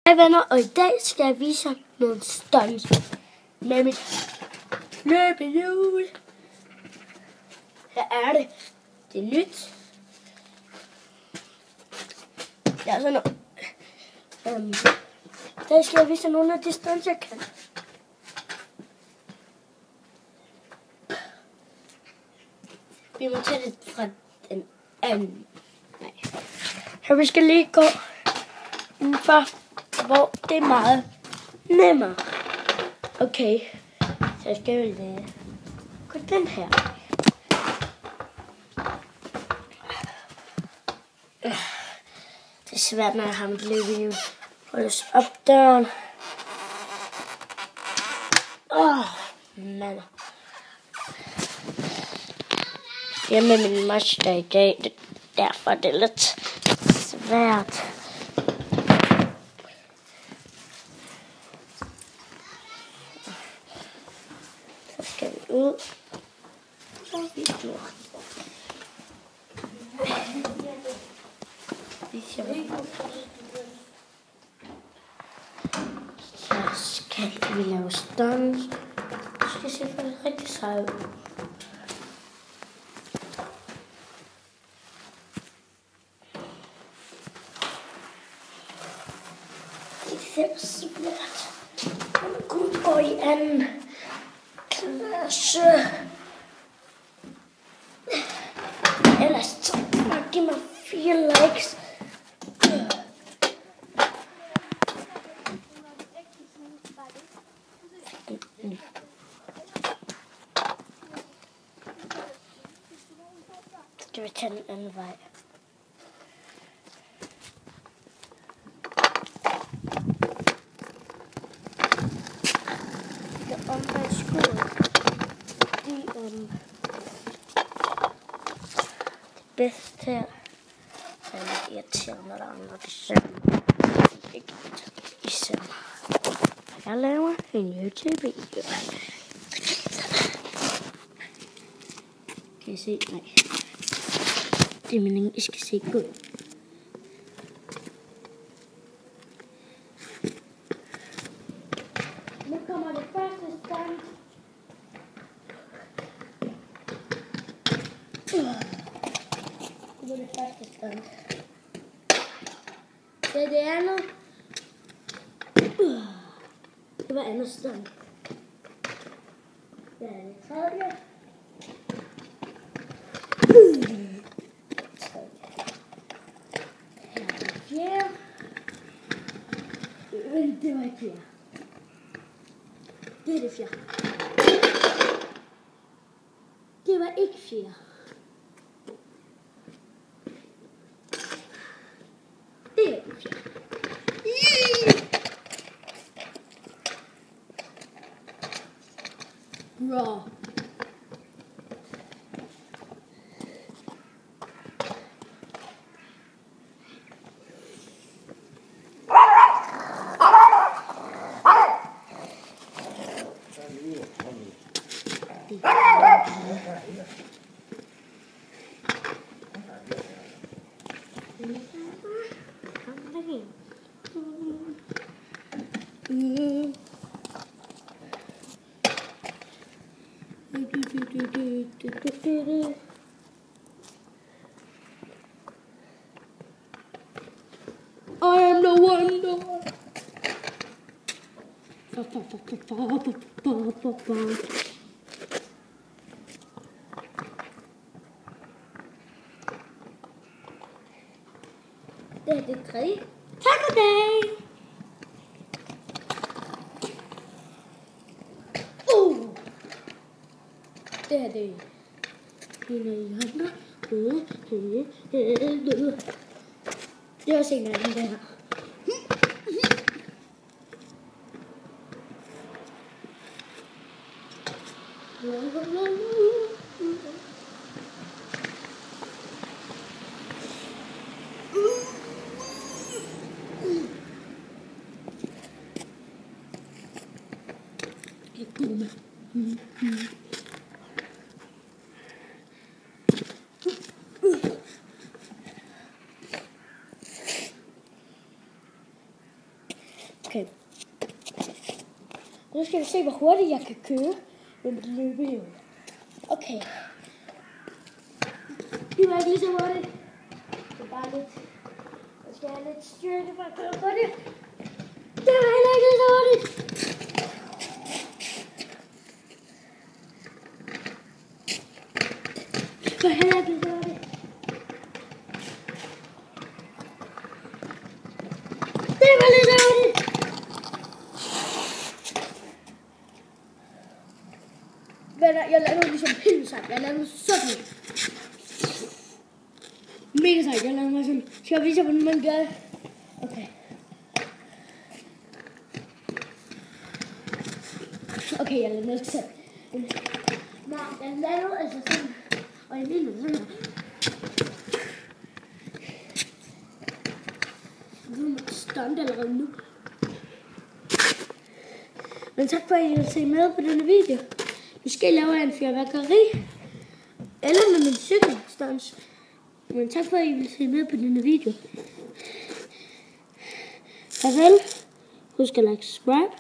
Hej venner, og i dag skal jeg vise jer nogle stunts med mit løbehjul. Her er det. Det er nyt. Der er sådan noget. Der skal jeg vise jer nogle af de stunts, jeg kan. Vi må tage det fra den anden. Nej. Så vi skal lige gå indenfor, hvor det er meget nemmere. Okay, så skal vi lige gå den her. Det er svært, når jeg har mit løbehjul. Holdes op døren. Mand. Jeg er med min moster i dag, derfor er det lidt svært. Så skal vi ud. Så er vi klar. Så skal vi lave stunts. Det skal se for det rigtig sejt ud. Det er svært. Man kun går i anden klasse. Ellers så giv mig 4 likes. Skal vi tage den anden vej? Omvendt skud. Det bedste her er lidt irriterende, når der er andre, der søger. Ikke især. Jeg laver en YouTube-video. Kan I se? Nej. Det er meningen, I skal se godt. Nu kommer det første stunt. Det var det første stunt. Det er det andet. Det var andet stunt. Det er det tredje. Her er det fjerde. Det var ikke fjerde. Det er det fjerde. Det var ikke fjerde. Det er ikke fjerde. Bra. I am the wonder. Det er det tredje. Tak for det. Det er det. Det er også en anden, det her. Okay. Nu skal vi se, hvor hurtigt jeg kan køre med mit løbehjul. Okay. Det var ikke lige så hurtigt. Det er bare lidt... Jeg skal have lidt styrke for at køre på det. Det var heller ikke lige så hurtigt. Det var heller ikke lige så hurtigt. Det var lige så hurtigt. Venner, jeg laver noget ligesom pilsang. Jeg laver noget sådan. Mega sejt, jeg laver mig sådan. Skal jeg vise jer, hvordan man gør det? Okay. Okay, jeg laver noget selv. Nej, jeg laver altså sådan. Og jeg vil noget sådan her. Nu er jeg stunt allerede nu. Men tak for, at I har set med på denne video. Måske laver jeg en fyrværkeri. Eller med min cykelstunts. Men tak for, at I vil se med på denne video. Farvel. Husk at like, subscribe.